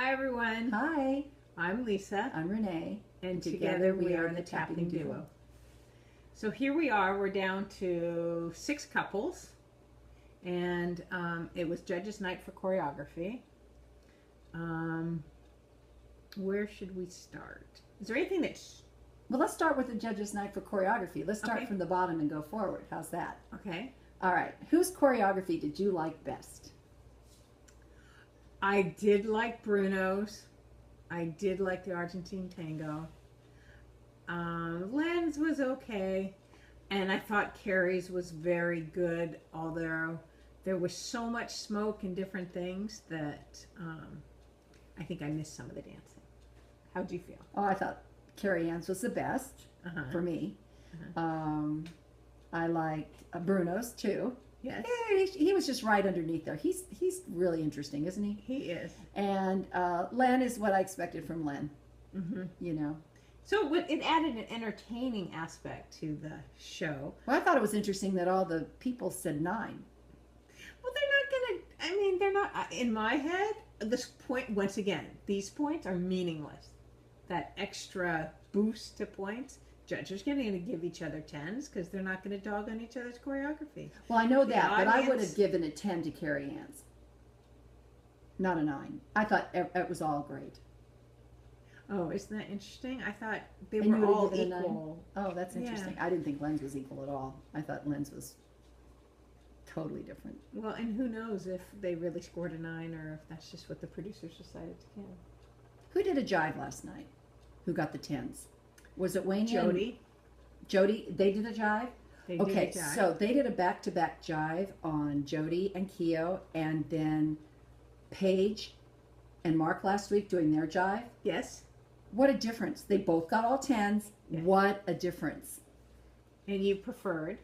Hi everyone, Hi, I'm Lisa, I'm Renee, and together we are the Tapping Duo. So here we are, we're down to 6 couples, and it was Judges' Night for Choreography. Where should we start? Is there anything that's... Well, let's start with the Judges' Night for Choreography. Let's start Okay. from the bottom and go forward. How's that? Okay. All right, whose choreography did you like best? I did like Bruno's. I did like the Argentine tango. Len's was okay. And I thought Carrie's was very good, although there was so much smoke and different things that I think I missed some of the dancing. How'd you feel? Oh, I thought Carrie Ann's was the best for me. I liked Bruno's too. Yes. Yeah, he was just right underneath there. He's really interesting, isn't he? He is. And Len is what I expected from Len. You know. So it added an entertaining aspect to the show. Well, I thought it was interesting that all the people said 9. Well, they're not, in my head, this point, once again, these points are meaningless. That extra boost to points, judges are going to give each other 10s because they're not going to dog on each other's choreography. Well, I know that, but I would audience- have given a 10 to Carrie Ann's. Not a 9. I thought it was all great. Oh, isn't that interesting? I thought they And you were would have all given it a 9? equal. Oh, that's Yeah. interesting. I didn't think Len's was equal at all. I thought Len's was totally different. Well, and who knows if they really scored a 9 or if that's just what the producers decided to give. Who did a jive last night? Who got the 10s? Was it Wayne? Jody. Jody, they did a jive? They Okay, did a jive. so they did a back-to-back jive on Jody and Keo, and then Paige and Mark last week doing their jive. Yes. What a difference. They both got all 10s. Yeah. What a difference. And you preferred.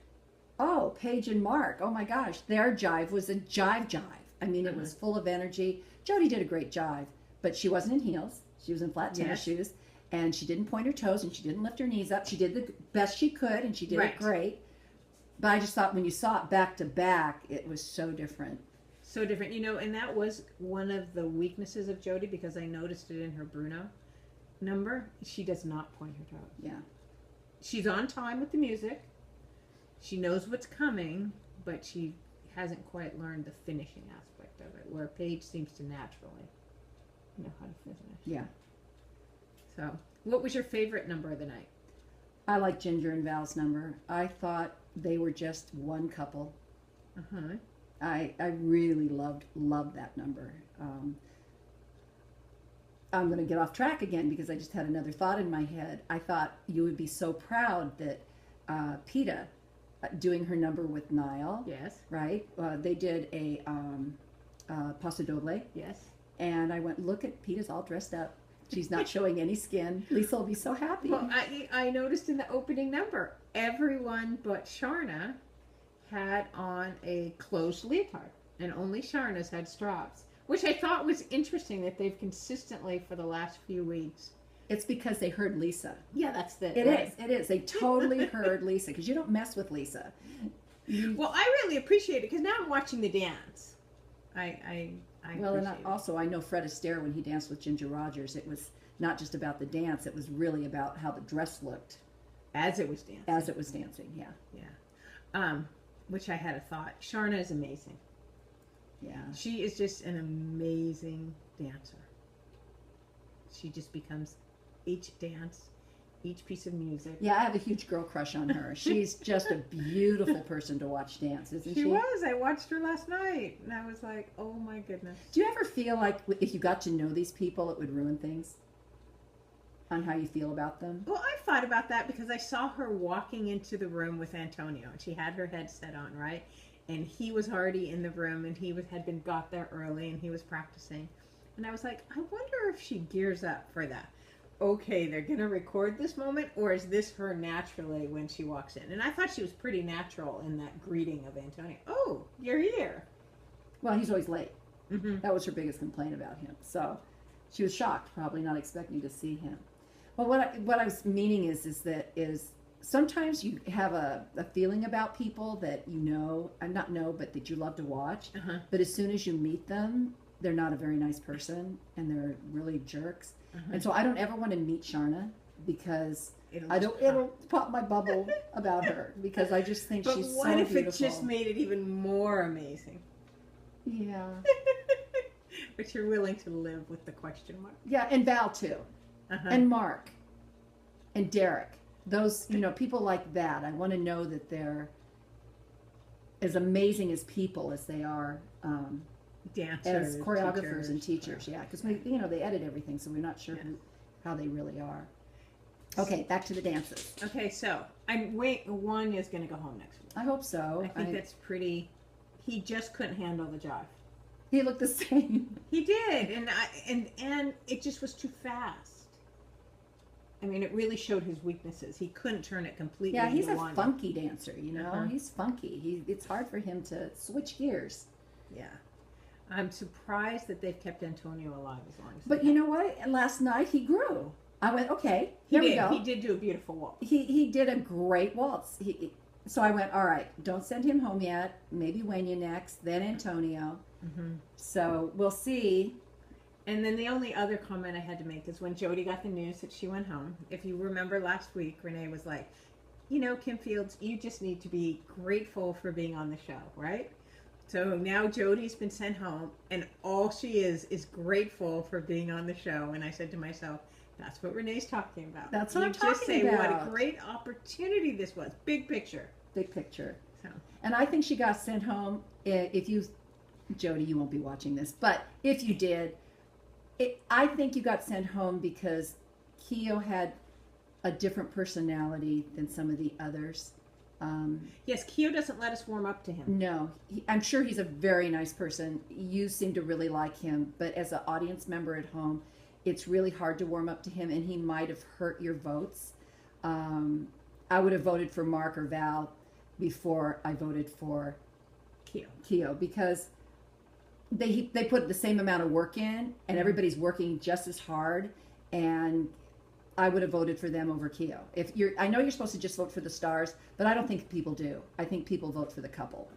Oh, Paige and Mark. Oh my gosh. Their jive was a jive. I mean, it was full of energy. Jody did a great jive, but she wasn't in heels. She was in flat tennis shoes, and she didn't point her toes, and she didn't lift her knees up. She did the best she could, and she did it great. But I just thought when you saw it back to back, it was so different. So different. And that was one of the weaknesses of Jody because I noticed it in her Bruno number. She does not point her toes. Yeah. She's on time with the music. She knows what's coming, but she hasn't quite learned the finishing aspect of it, where Paige seems to naturally know how to finish. Yeah. So, what was your favorite number of the night? I like Ginger and Val's number. I thought they were just one couple. I really loved that number. I'm going to get off track again because I just had another thought in my head. I thought you would be so proud that Peta doing her number with Niall. Yes. Right? They did a Paso Doble. Yes. And I went, look at Peta's all dressed up. She's not showing any skin. Lisa will be so happy. Well, I noticed in the opening number, everyone but Sharna had on a closed leotard, and only Sharna's had straps, which I thought was interesting that they've consistently for the last few weeks. It's because they heard Lisa. Yeah, that's the It is. They totally heard Lisa because you don't mess with Lisa. Well, I really appreciate it because now I'm watching the dance. I well, and appreciate it. also I know Fred Astaire when he danced with Ginger Rogers. It was not just about the dance; it was really about how the dress looked As it was dancing. as it was dancing. Yeah. Yeah. Which I had a thought. Sharna is amazing. Yeah. She is just an amazing dancer. She just becomes each dance, each piece of music. Yeah, I have a huge girl crush on her. She's just a beautiful person to watch dance, isn't she? She was. I watched her last night, and I was like, oh my goodness. Do you ever feel like if you got to know these people, it would ruin things on how you feel about them? Well, I thought about that because I saw her walking into the room with Antonio, and she had her headset on, right? And he was already in the room, and he had been got there early, and he was practicing. And I was like, I wonder if she gears up for that. Okay, they're going to record this moment, or is this her naturally when she walks in? And I thought she was pretty natural in that greeting of Antonio. Oh, you're here. Well, he's always late. That was her biggest complaint about him. So she was shocked, probably not expecting to see him. Well, what I was meaning is sometimes you have a feeling about people that you know, not know, but that you love to watch. But as soon as you meet them, they're not a very nice person and they're really jerks. And so I don't ever want to meet Sharna because it'll pop my bubble about her because I just think but she's so what if beautiful. it just made it even more amazing? Yeah. But you're willing to live with the question mark. Yeah, and Val too. And Mark and Derek. Those, people like that. I want to know that they're as amazing as people as they are dancers, as choreographers and teachers. Yeah, because they edit everything, so we're not sure how they really are. Okay, back to the dances. Okay, so one is going to go home next week. I hope so. I think that's pretty. He just couldn't handle the jive. He looked the same. He did, and it just was too fast. I mean, it really showed his weaknesses. He couldn't turn it completely. Yeah, he's into a one. funky dancer. He's funky. It's hard for him to switch gears. Yeah, I'm surprised that they've kept Antonio alive as long as. But you know what? Last night he grew. I went, okay, we go. He did do a beautiful waltz. He did a great waltz. So I went, all right, don't send him home yet. Maybe Wenya next, then Antonio. So we'll see. And then the only other comment I had to make is when Jody got the news that she went home. If you remember last week, Renee was like, Kim Fields, you just need to be grateful for being on the show, right? So now Jody's been sent home, and all she is grateful for being on the show. And I said to myself, that's what Renee's talking about. That's what I'm talking just say about. what a great opportunity this was. Big picture. Big picture. So. And I think she got sent home. If you, Jody, you won't be watching this, but if you did, I think you got sent home because Keo had a different personality than some of the others. Yes, Keo doesn't let us warm up to him. No, I'm sure he's a very nice person. You seem to really like him, but as an audience member at home, it's really hard to warm up to him, and he might have hurt your votes. I would have voted for Mark or Val before I voted for Keo because they put the same amount of work in, and everybody's working just as hard, and I would have voted for them over Keo. I know you're supposed to just vote for the stars, but I don't think people do. I think people vote for the couple,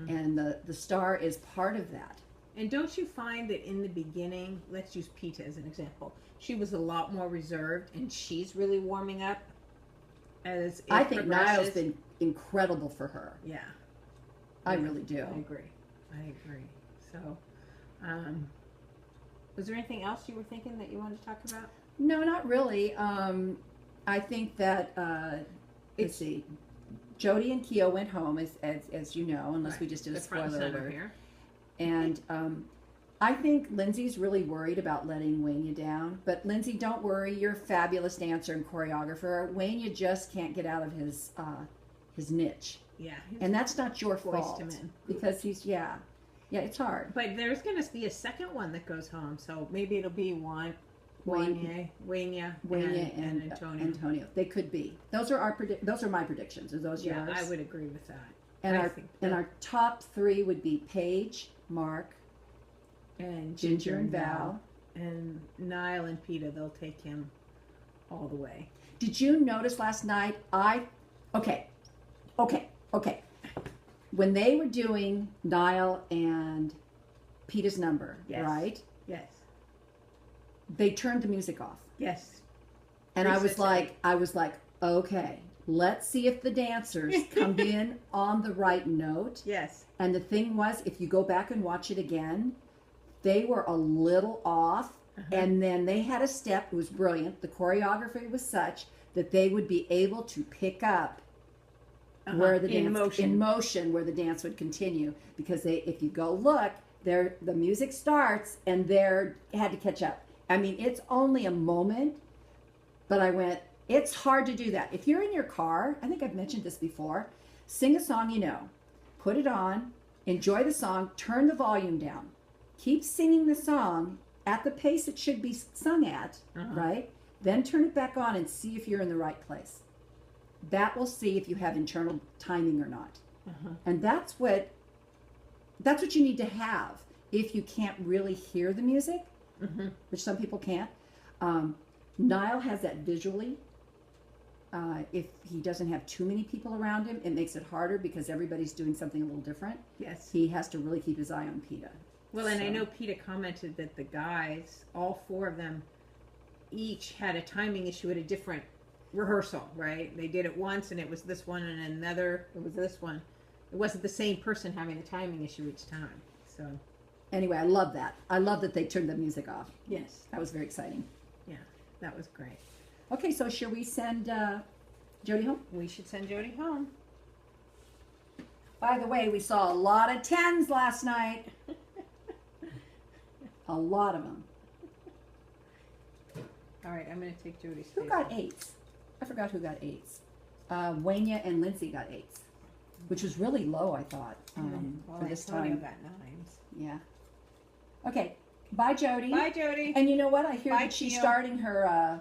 and the star is part of that. And don't you find that in the beginning, let's use Peta as an example, she was a lot more reserved, and she's really warming up as it I think progresses. Niall's been incredible for her. Yeah. I really do. I agree. So, was there anything else you were thinking that you wanted to talk about? No, not really. I think that, let's see, Jody and Keo went home, as you know, unless we just did a spoiler alert. Here. And I think Lindsay's really worried about letting Wenya down. But Lindsay, don't worry. You're a fabulous dancer and choreographer. Wenya just can't get out of his niche. Yeah. And that's not your Voiced fault. him in. Because yeah, it's hard. But there's going to be a second one that goes home. So maybe it'll be Wenya and Antonio. They could be. Those are my predictions. Are those yours? Yeah, I would agree with that. And our top three would be Paige, Mark, and Ginger and Val. And Niall and Peta, they'll take him all the way. Did you notice last night? Okay. When they were doing Niall and Peta's number, right? Yes. They turned the music off. Yes. And I was like, okay, let's see if the dancers come in on the right note. Yes. And the thing was, if you go back and watch it again, they were a little off. And then they had a step. It was brilliant. The choreography was such that they would be able to pick up where the dance in motion, where the dance would continue. Because if you go look, the music starts and they had to catch up. I mean, it's only a moment, but I went, it's hard to do that. If you're in your car, I think I've mentioned this before, sing a song you know, put it on, enjoy the song, turn the volume down, keep singing the song at the pace it should be sung at, right? Then turn it back on and see if you're in the right place. That will see if you have internal timing or not. And that's what you need to have if you can't really hear the music. Which some people can't. Niall has that visually. If he doesn't have too many people around him, it makes it harder because everybody's doing something a little different. Yes. He has to really keep his eye on Peta. Well, and I So- know Peter commented that the guys, all four of them, each had a timing issue at a different rehearsal, right? They did it once and it was this one, and another, it was this one. It wasn't the same person having the timing issue each time. So, Anyway, I love that. I love that they turned the music off. yes, That was very exciting. yeah, that was great. Okay, so shall we send Jody home? We should send Jody home. By the way, we saw a lot of 10s last night. A lot of them. All right, I'm going to take Jody's Who face got off. 8s? I forgot who got 8s. Wanya and Lindsay got 8s, which was really low, I thought, Well, for this Antonio time. got 9s. Yeah. Okay. Bye, Jody. Bye, Jody. And you know what? I hear Bye, that she's Keo. starting her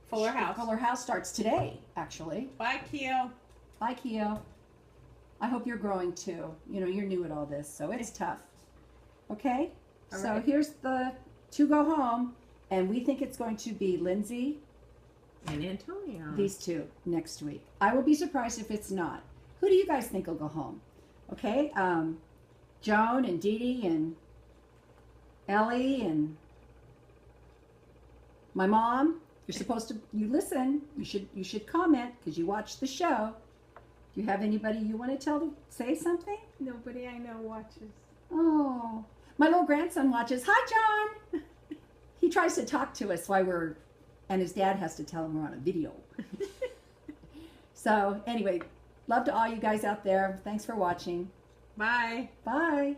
Fuller House. Fuller House starts today, actually. Bye, Keo. Bye, Keo. I hope you're growing too. You know, you're new at all this, so it's tough. Okay? All So right. here's the to go home, and we think it's going to be Lindsay, And Antonio. these two, next week. I will be surprised if it's not. Who do you guys think will go home? Okay? Joan and Dee Dee and Ellie and my mom. You're supposed to, you listen. You should comment because you watch the show. Do you have anybody you want to say something? Nobody I know watches. Oh, my little grandson watches. Hi, John. He tries to talk to us while and his dad has to tell him we're on a video. So anyway, love to all you guys out there. Thanks for watching. Bye. Bye.